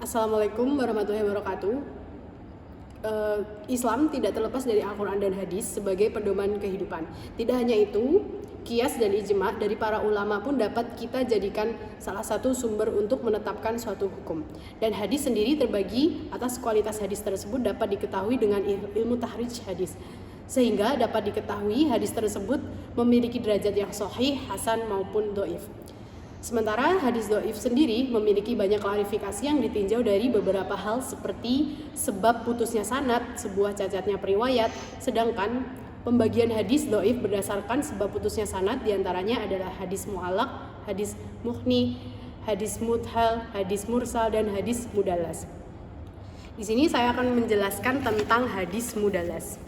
Assalamualaikum warahmatullahi wabarakatuh. Islam tidak terlepas dari Al-Quran dan Hadis sebagai pedoman kehidupan. Tidak hanya itu, qiyas dan ijma dari para ulama pun dapat kita jadikan salah satu sumber untuk menetapkan suatu hukum. Dan hadis sendiri terbagi atas kualitas hadis tersebut dapat diketahui dengan ilmu tahrij hadis. Sehingga dapat diketahui hadis tersebut memiliki derajat yang sahih, hasan maupun dhaif. Sementara hadis dhaif sendiri memiliki banyak klarifikasi yang ditinjau dari beberapa hal seperti sebab putusnya sanad, sebuah cacatnya periwayat, sedangkan pembagian hadis dhaif berdasarkan sebab putusnya sanad diantaranya adalah hadis mu'allaq, hadis muhni, hadis mudhal, hadis mursal, dan hadis mudallas. Di sini saya akan menjelaskan tentang hadis mudallas.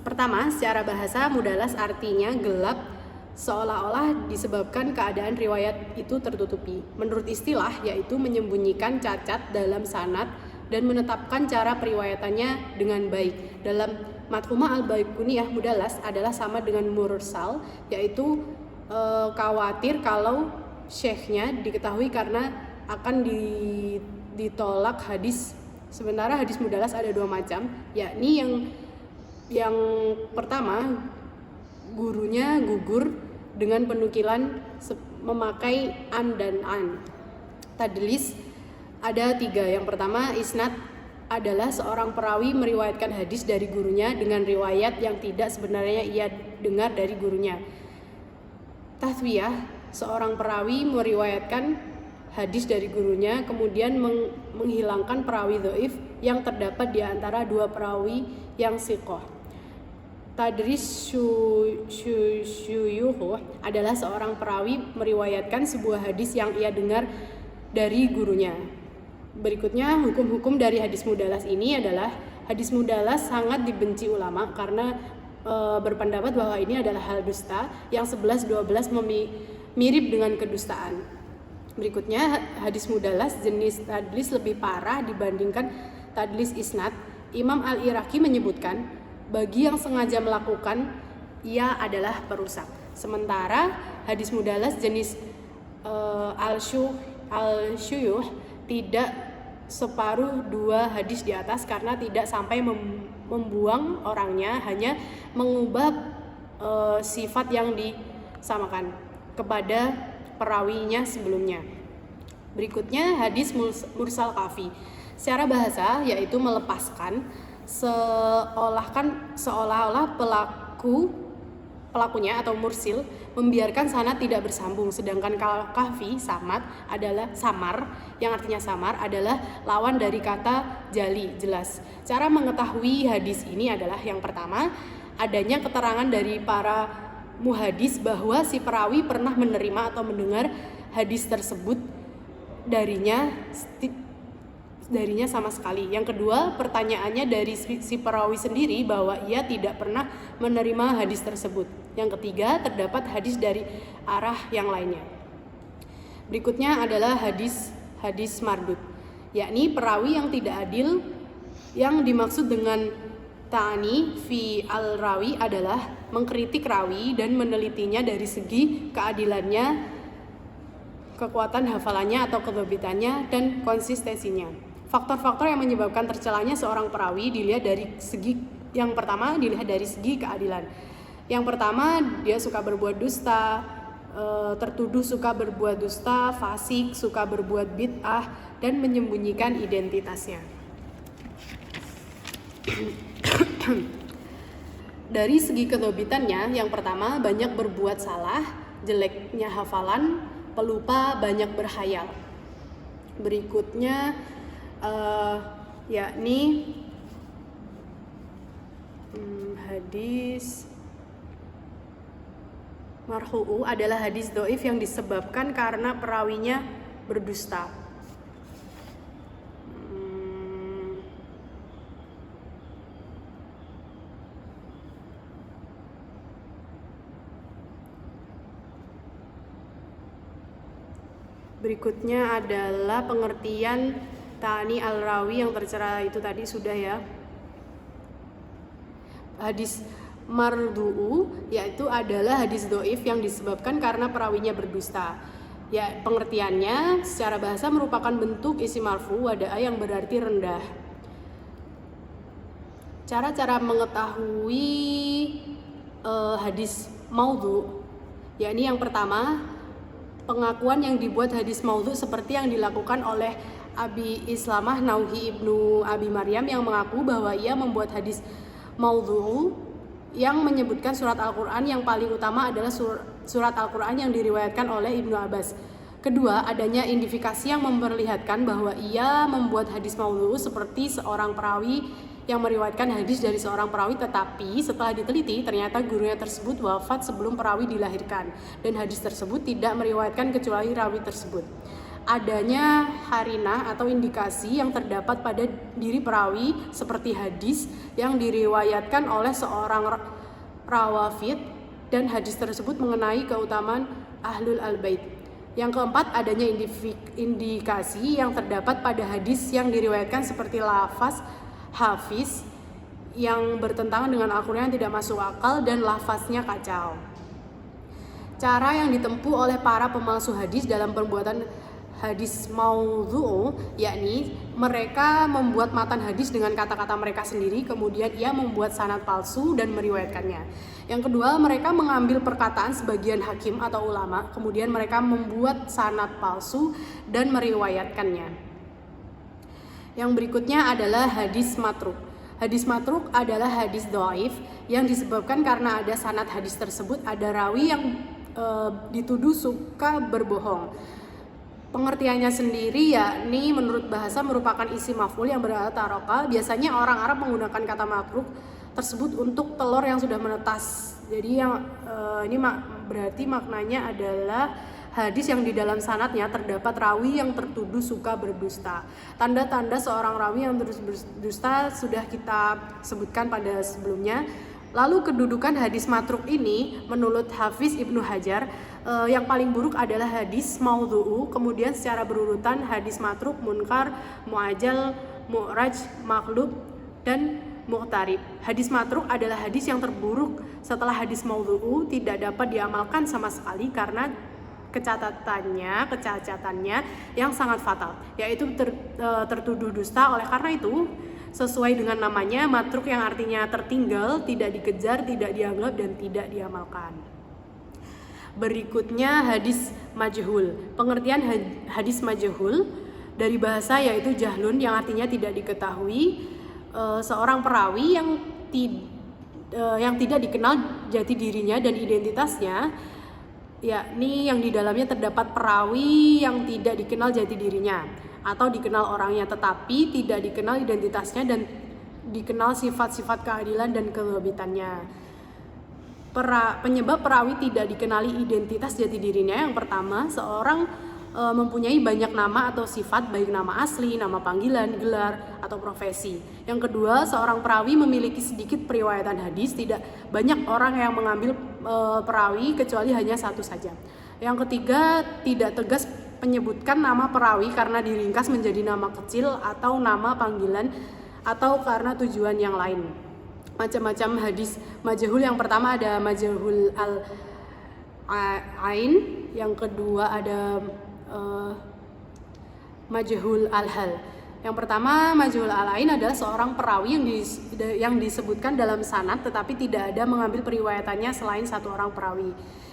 Pertama, secara bahasa mudallas artinya gelap, seolah-olah disebabkan keadaan riwayat itu tertutupi. Menurut istilah, yaitu menyembunyikan cacat dalam sanad dan menetapkan cara periwayatannya dengan baik. Dalam Mathumah al-Baiquniyah, mudallas adalah sama dengan mursal, yaitu khawatir kalau syekhnya diketahui karena akan ditolak hadis. Sementara hadis mudallas ada dua macam, yakni yang pertama, gurunya gugur dengan penukilan memakai an dan an. Tadlis ada tiga. Yang pertama, isnad adalah seorang perawi meriwayatkan hadis dari gurunya dengan riwayat yang tidak sebenarnya ia dengar dari gurunya. Tathwiyah, seorang perawi meriwayatkan hadis dari gurunya kemudian menghilangkan perawi dhaif yang terdapat di antara dua perawi yang siqah. Tadris syuyuh adalah seorang perawi meriwayatkan sebuah hadis yang ia dengar dari gurunya. Berikutnya, hukum-hukum dari hadis mudallas ini adalah hadis mudallas sangat dibenci ulama karena berpendapat bahwa ini adalah hal dusta yang 11-12 mirip dengan kedustaan. Berikutnya, hadis mudallas jenis tadlis lebih parah dibandingkan tadlis isnad. Imam Al-Iraqi menyebutkan bagi yang sengaja melakukan, ia adalah perusak. Sementara hadis mudallas jenis al-syuyuh tidak separuh dua hadis di atas karena tidak sampai membuang orangnya, hanya mengubah sifat yang disamakan kepada perawinya sebelumnya. Berikutnya hadis mursal kafi. Secara bahasa yaitu melepaskan, seolah-olah pelakunya atau mursil membiarkan sanad tidak bersambung, sedangkan kahfi samar yang artinya samar adalah lawan dari kata jali, jelas. Cara mengetahui hadis ini adalah yang pertama, adanya keterangan dari para muhadis bahwa si perawi pernah menerima atau mendengar hadis tersebut darinya sama sekali. Yang kedua, pertanyaannya dari si perawi sendiri bahwa ia tidak pernah menerima hadis tersebut. Yang ketiga, terdapat hadis dari arah yang lainnya. Berikutnya adalah hadis mardud, yakni perawi yang tidak adil. Yang dimaksud dengan ta'ani fi al-rawi adalah mengkritik rawi dan menelitinya dari segi keadilannya, kekuatan hafalannya atau kedhabitannya, dan konsistensinya. Faktor-faktor yang menyebabkan tercelanya seorang perawi dilihat dari segi yang pertama, dilihat dari segi keadilan. Yang pertama, dia suka berbuat dusta, tertuduh suka berbuat dusta, fasik, suka berbuat bid'ah, dan menyembunyikan identitasnya. Dari segi kedhabitannya, yang pertama, banyak berbuat salah, jeleknya hafalan, pelupa, banyak berhayal. Berikutnya yakni hadis marfu'u adalah hadis dhaif yang disebabkan karena perawinya berdusta. Berikutnya adalah pengertian ta'ani al-rawi yang tercela itu tadi sudah ya. Hadis mardu'u yaitu adalah hadis dhaif yang disebabkan karena perawinya berdusta. Ya, pengertiannya secara bahasa merupakan bentuk isim marfu wada'a yang berarti rendah. Cara-cara mengetahui hadis maudhu, yakni yang pertama, pengakuan yang dibuat hadis maudhu seperti yang dilakukan oleh Abi Islamah Nauhi ibnu Abi Maryam yang mengaku bahwa ia membuat hadis maudhu yang menyebutkan surat Al-Quran yang paling utama adalah surat Al-Quran yang diriwayatkan oleh Ibnu Abbas. Kedua, adanya indikasi yang memperlihatkan bahwa ia membuat hadis maudhu seperti seorang perawi yang meriwayatkan hadis dari seorang perawi, tetapi setelah diteliti ternyata gurunya tersebut wafat sebelum perawi dilahirkan dan hadis tersebut tidak meriwayatkan kecuali rawi tersebut. Adanya harinah atau indikasi yang terdapat pada diri perawi seperti hadis yang diriwayatkan oleh seorang rawafid dan hadis tersebut mengenai keutamaan ahlul al-bait. Yang keempat, adanya indikasi yang terdapat pada hadis yang diriwayatkan seperti lafaz hafiz yang bertentangan dengan Al-Quran yang tidak masuk akal dan lafaznya kacau. Cara yang ditempuh oleh para pemalsu hadis dalam pembuatan hadis maudhu, yakni mereka membuat matan hadis dengan kata-kata mereka sendiri, kemudian ia membuat sanad palsu dan meriwayatkannya. Yang kedua, mereka mengambil perkataan sebagian hakim atau ulama, kemudian mereka membuat sanad palsu dan meriwayatkannya. Yang berikutnya adalah hadis matruk. Hadis matruk adalah hadis dhaif yang disebabkan karena ada sanad hadis tersebut ada rawi yang dituduh suka berbohong. Pengertiannya sendiri yakni menurut bahasa merupakan isim maf'ul yang berarti taraka. Biasanya orang Arab menggunakan kata matruk tersebut untuk telur yang sudah menetas. Jadi yang ini berarti maknanya adalah hadis yang di dalam sanadnya terdapat rawi yang tertuduh suka berdusta. Tanda-tanda seorang rawi yang terus berdusta sudah kita sebutkan pada sebelumnya. Lalu kedudukan hadis matruk ini menurut Hafiz Ibnu Hajar yang paling buruk adalah hadis maudhu'u, kemudian secara berurutan hadis matruk, munkar, mu'ajal, mu'raj, maqlub, dan mu'tarib. Hadis matruk adalah hadis yang terburuk setelah hadis maudhu'u, tidak dapat diamalkan sama sekali karena kecacatannya yang sangat fatal, yaitu tertuduh dusta. Oleh karena itu, sesuai dengan namanya, matruk yang artinya tertinggal, tidak dikejar, tidak dianggap, dan tidak diamalkan. Berikutnya hadis majhul. Pengertian hadis majhul dari bahasa yaitu jahlun yang artinya tidak diketahui, seorang perawi yang tidak dikenal jati dirinya dan identitasnya, yakni yang di dalamnya terdapat perawi yang tidak dikenal jati dirinya atau dikenal orangnya tetapi tidak dikenal identitasnya dan dikenal sifat-sifat keadilan dan kewabitannya. Penyebab perawi tidak dikenali identitas jati dirinya, yang pertama, seorang mempunyai banyak nama atau sifat, baik nama asli, nama panggilan, gelar, atau profesi. Yang kedua, seorang perawi memiliki sedikit periwayatan hadis, tidak banyak orang yang mengambil perawi kecuali hanya satu saja. Yang ketiga, tidak tegas menyebutkan nama perawi karena diringkas menjadi nama kecil atau nama panggilan atau karena tujuan yang lain. Macam-macam hadis majhul, yang pertama ada majhul al-ain, yang kedua ada majhul al-hal. Yang pertama, majhul al-ain adalah seorang perawi yang disebutkan dalam sanad tetapi tidak ada mengambil periwayatannya selain satu orang perawi.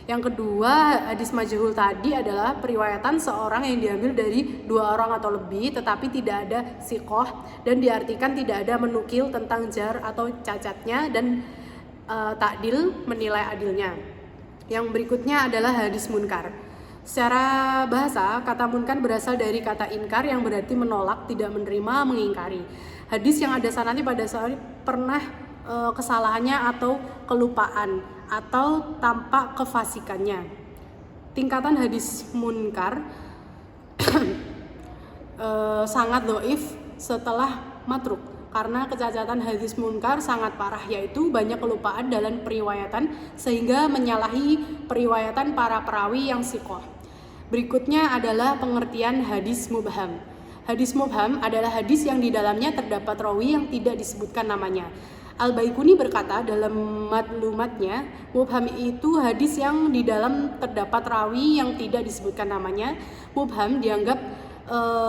Yang kedua, hadis majhul tadi adalah periwayatan seorang yang diambil dari dua orang atau lebih tetapi tidak ada siqoh dan diartikan tidak ada menukil tentang jar atau cacatnya dan takdil menilai adilnya. Yang berikutnya adalah hadis munkar. Secara bahasa, kata munkar berasal dari kata inkar yang berarti menolak, tidak menerima, mengingkari. Hadis yang ada sanadnya pada saat pernah kesalahannya atau kelupaan atau tampak kefasikannya. Tingkatan hadis munkar sangat dhaif setelah matruk karena kecacatan hadis munkar sangat parah, yaitu banyak kelupaan dalam periwayatan sehingga menyalahi periwayatan para perawi yang siqoh. Berikutnya adalah pengertian hadis mubham. Hadis mubham adalah hadis yang di dalamnya terdapat rawi yang tidak disebutkan namanya. Al-Baikuni berkata dalam matlumatnya, mubham itu hadis yang di dalam terdapat rawi yang tidak disebutkan namanya. Mubham dianggap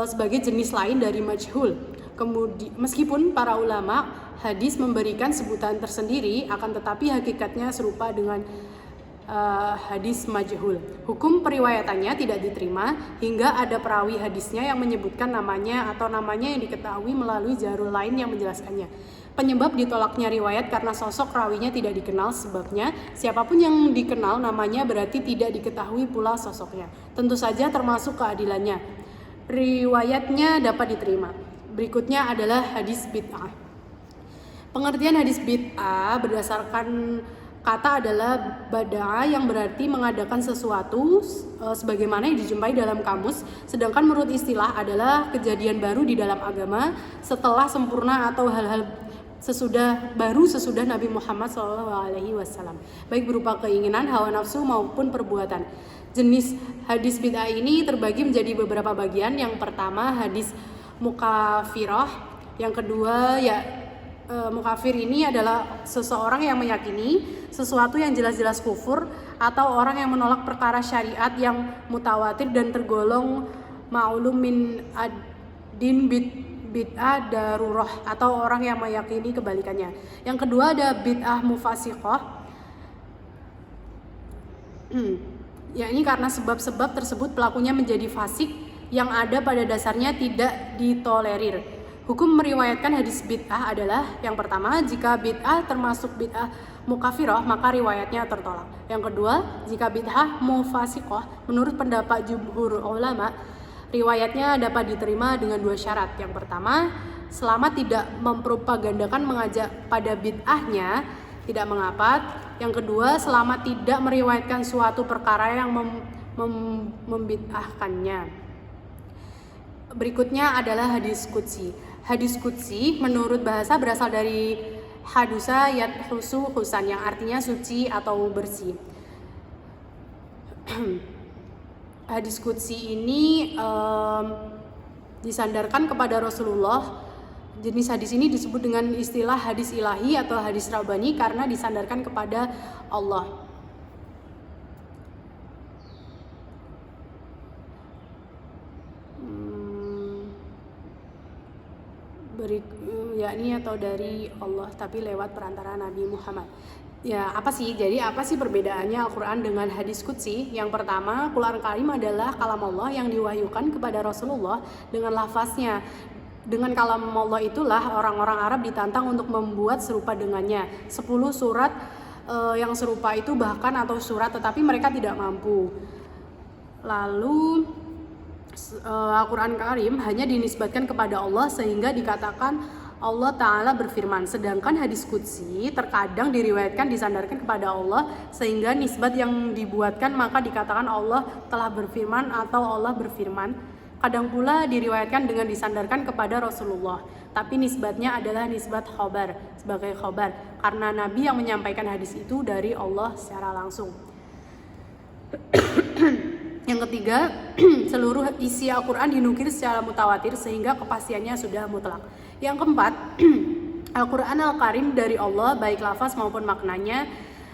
sebagai jenis lain dari majhul. Kemudian, meskipun para ulama hadis memberikan sebutan tersendiri, akan tetapi hakikatnya serupa dengan hadis majhul. Hukum periwayatannya tidak diterima hingga ada perawi hadisnya yang menyebutkan namanya atau namanya yang diketahui melalui jalur lain yang menjelaskannya. Penyebab ditolaknya riwayat karena sosok rawinya tidak dikenal, sebabnya siapapun yang dikenal namanya berarti tidak diketahui pula sosoknya. Tentu saja termasuk keadilannya. Riwayatnya dapat diterima. Berikutnya adalah hadis bid'ah. Pengertian hadis bid'ah berdasarkan kata adalah bada'a yang berarti mengadakan sesuatu sebagaimana yang dijumpai dalam kamus, sedangkan menurut istilah adalah kejadian baru di dalam agama setelah sempurna atau hal-hal sesudah Nabi Muhammad SAW, baik berupa keinginan, hawa nafsu maupun perbuatan. Jenis hadis bid'ah ini terbagi menjadi beberapa bagian. Yang pertama hadis mukafirah, yang kedua mukafir ini adalah seseorang yang meyakini sesuatu yang jelas-jelas kufur atau orang yang menolak perkara syariat yang mutawatir dan tergolong ma'lum min ad-din bid'ah darurah atau orang yang meyakini kebalikannya. Yang kedua ada bid'ah mufasiqah, yakni karena sebab-sebab tersebut pelakunya menjadi fasik yang ada pada dasarnya tidak ditolerir. Hukum meriwayatkan hadis bid'ah adalah, yang pertama, jika bid'ah termasuk bid'ah mukafirah maka riwayatnya tertolak. Yang kedua, jika bid'ah mufasiqah menurut pendapat jumhur ulama, riwayatnya dapat diterima dengan dua syarat. Yang pertama, selama tidak mempropagandakan mengajak pada bid'ahnya, tidak mengapa. Yang kedua, selama tidak meriwayatkan suatu perkara yang membid'ahkannya. Berikutnya adalah hadis qudsi. Hadis qudsi menurut bahasa berasal dari hadusa yadhusu husan, yang artinya suci atau bersih. Hadis qudsi ini disandarkan kepada Rasulullah. Jenis hadis ini disebut dengan istilah hadis ilahi atau hadis rabbani karena disandarkan kepada Allah. Yakni atau dari Allah tapi lewat perantara Nabi Muhammad. Ya, apa sih perbedaannya Al-Quran dengan hadis qudsi? Yang pertama, Quran Karim adalah kalam Allah yang diwahyukan kepada Rasulullah dengan lafaznya. Dengan kalam Allah itulah orang-orang Arab ditantang untuk membuat serupa dengannya. 10 surat yang serupa itu bahkan atau surat, tetapi mereka tidak mampu. Lalu Al-Quran Karim hanya dinisbatkan kepada Allah sehingga dikatakan Allah Ta'ala berfirman. Sedangkan hadis qudsi terkadang diriwayatkan disandarkan kepada Allah sehingga nisbat yang dibuatkan maka dikatakan Allah telah berfirman atau Allah berfirman. Kadang pula diriwayatkan dengan disandarkan kepada Rasulullah, tapi nisbatnya adalah nisbat khobar, sebagai khobar, karena Nabi yang menyampaikan hadis itu dari Allah secara langsung. Yang ketiga, seluruh isi Al-Quran dinukil secara mutawatir sehingga kepastiannya sudah mutlak. Yang keempat, Al-Quran Al-Karim dari Allah baik lafaz maupun maknanya.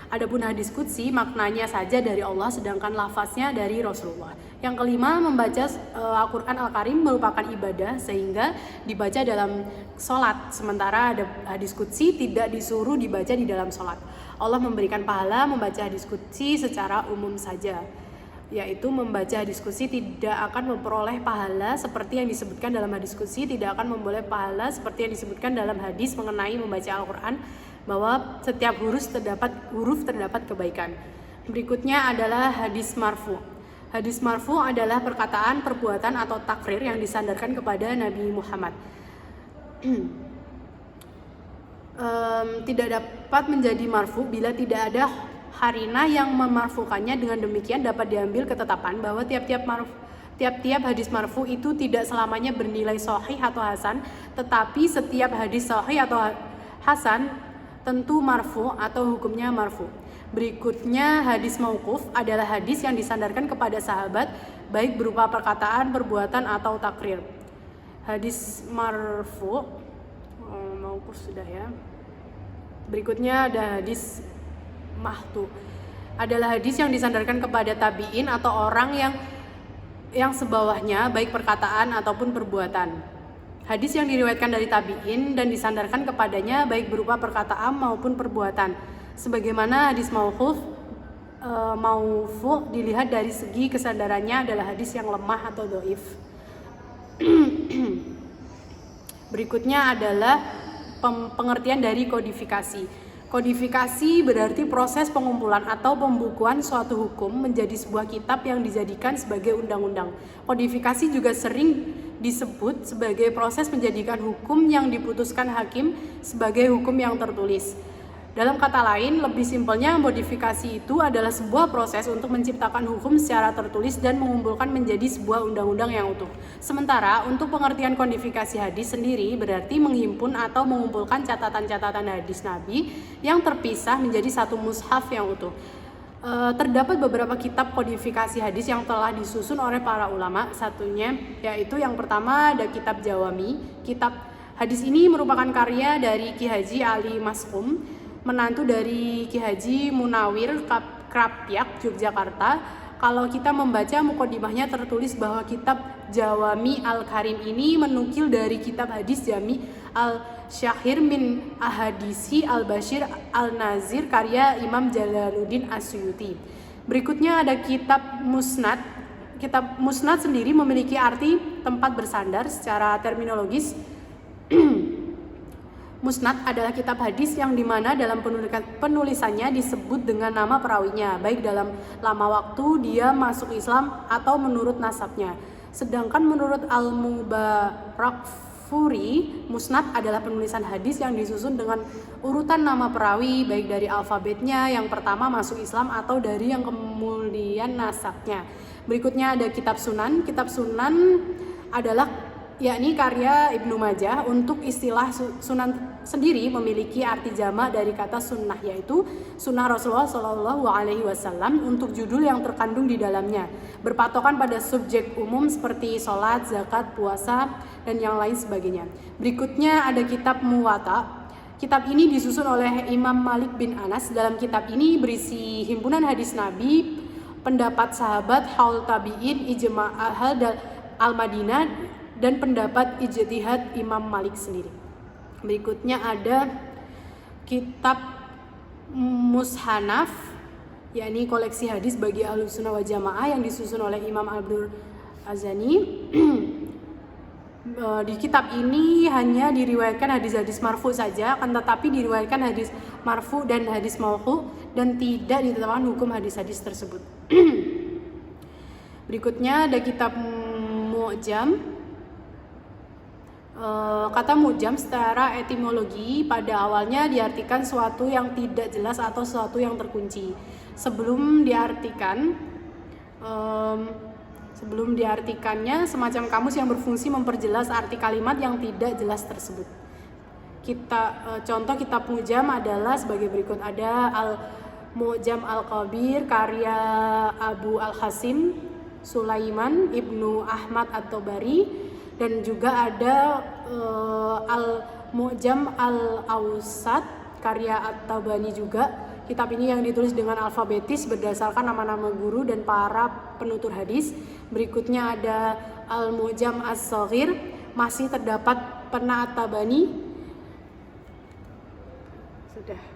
Adapun hadis qudsi maknanya saja dari Allah sedangkan lafaznya dari Rasulullah. Yang kelima, membaca Al-Quran Al-Karim merupakan ibadah sehingga dibaca dalam sholat, sementara ada hadis qudsi tidak disuruh dibaca di dalam sholat. Allah memberikan pahala membaca hadis qudsi secara umum saja, yaitu membaca hadis qudsi tidak akan memperoleh pahala seperti yang disebutkan dalam hadis qudsi, tidak akan memperoleh pahala seperti yang disebutkan dalam hadis mengenai membaca Al-Quran, bahwa setiap huruf terdapat kebaikan. Berikutnya adalah hadis marfu. Hadis marfu adalah perkataan, perbuatan atau takrir yang disandarkan kepada Nabi Muhammad. Tidak dapat menjadi marfu bila tidak ada harina yang memarfukannya. Dengan demikian dapat diambil ketetapan bahwa tiap-tiap hadis marfu itu tidak selamanya bernilai sahih atau hasan, tetapi setiap hadis sahih atau hasan tentu marfu atau hukumnya marfu. Berikutnya hadis mauquf adalah hadis yang disandarkan kepada sahabat baik berupa perkataan, perbuatan atau takrir. Hadis marfu, mauquf sudah ya. Berikutnya ada hadis mahtu. Adalah hadis yang disandarkan kepada tabi'in atau orang yang sebawahnya baik perkataan ataupun perbuatan. Hadis yang diriwayatkan dari tabi'in dan disandarkan kepadanya baik berupa perkataan maupun perbuatan. Sebagaimana hadis mauquf, maufu dilihat dari segi kesandarannya adalah hadis yang lemah atau dhaif. Berikutnya adalah pengertian dari kodifikasi. Kodifikasi berarti proses pengumpulan atau pembukuan suatu hukum menjadi sebuah kitab yang dijadikan sebagai undang-undang. Kodifikasi juga sering disebut sebagai proses menjadikan hukum yang diputuskan hakim sebagai hukum yang tertulis. Dalam kata lain, lebih simpelnya modifikasi itu adalah sebuah proses untuk menciptakan hukum secara tertulis dan mengumpulkan menjadi sebuah undang-undang yang utuh. Sementara untuk pengertian kodifikasi hadis sendiri berarti menghimpun atau mengumpulkan catatan-catatan hadis Nabi yang terpisah menjadi satu mushaf yang utuh. Terdapat beberapa kitab kodifikasi hadis yang telah disusun oleh para ulama. Satunya yaitu yang pertama ada kitab Jawami. Kitab hadis ini merupakan karya dari Ki Haji Ali Maskum, menantu dari Ki Haji Munawir Krapyak, Yogyakarta. Kalau kita membaca mukadimahnya tertulis bahwa kitab Jawami Al-Karim ini menukil dari kitab hadis Jami Al-Syahir min Ahadisi Al-Bashir Al-Nazir karya Imam Jalaluddin Asyuti. Berikutnya ada kitab Musnad. Kitab Musnad sendiri memiliki arti tempat bersandar secara terminologis. Musnad adalah kitab hadis yang dimana dalam penulisannya disebut dengan nama perawinya, baik dalam lama waktu dia masuk Islam atau menurut nasabnya. Sedangkan menurut Al-Mubarakfuri, Musnad adalah penulisan hadis yang disusun dengan urutan nama perawi, baik dari alfabetnya yang pertama masuk Islam atau dari yang kemudian nasabnya. Berikutnya ada kitab Sunan. Kitab Sunan adalah yakni karya Ibnu Majah. Untuk istilah sunan sendiri memiliki arti jamak dari kata sunnah, yaitu sunnah Rasulullah SAW untuk judul yang terkandung di dalamnya, berpatokan pada subjek umum seperti sholat, zakat, puasa, dan yang lain sebagainya. Berikutnya ada kitab Muwatta. Kitab ini disusun oleh Imam Malik bin Anas. Dalam kitab ini berisi himpunan hadis Nabi, pendapat sahabat, haul tabi'in, ijma' ahal al-Madinah, dan pendapat ijtihad Imam Malik sendiri. Berikutnya ada kitab Mushanaf, yakni koleksi hadis bagi Ahlussunnah wal Jamaah yang disusun oleh Imam Abdul Azani. Di kitab ini hanya diriwayatkan hadis-hadis marfu saja, akan tetapi diriwayatkan hadis marfu dan hadis mauqu dan tidak ditetapkan hukum hadis-hadis tersebut. Berikutnya ada kitab Mu'jam. Kata mujam secara etimologi pada awalnya diartikan sesuatu yang tidak jelas atau sesuatu yang terkunci. Sebelum diartikannya semacam kamus yang berfungsi memperjelas arti kalimat yang tidak jelas tersebut. Contoh kitab mujam adalah sebagai berikut. Ada Al-Mu'jam Al-Kabir karya Abu Al-Hasim Sulaiman Ibnu Ahmad At-Tabari, dan juga ada Al-Mu'jam Al-Awsat karya At-Tabani juga. Kitab ini yang ditulis dengan alfabetis berdasarkan nama-nama guru dan para penutur hadis. Berikutnya ada Al-Mu'jam As-Saghir, masih terdapat pena At-Tabani. Sudah.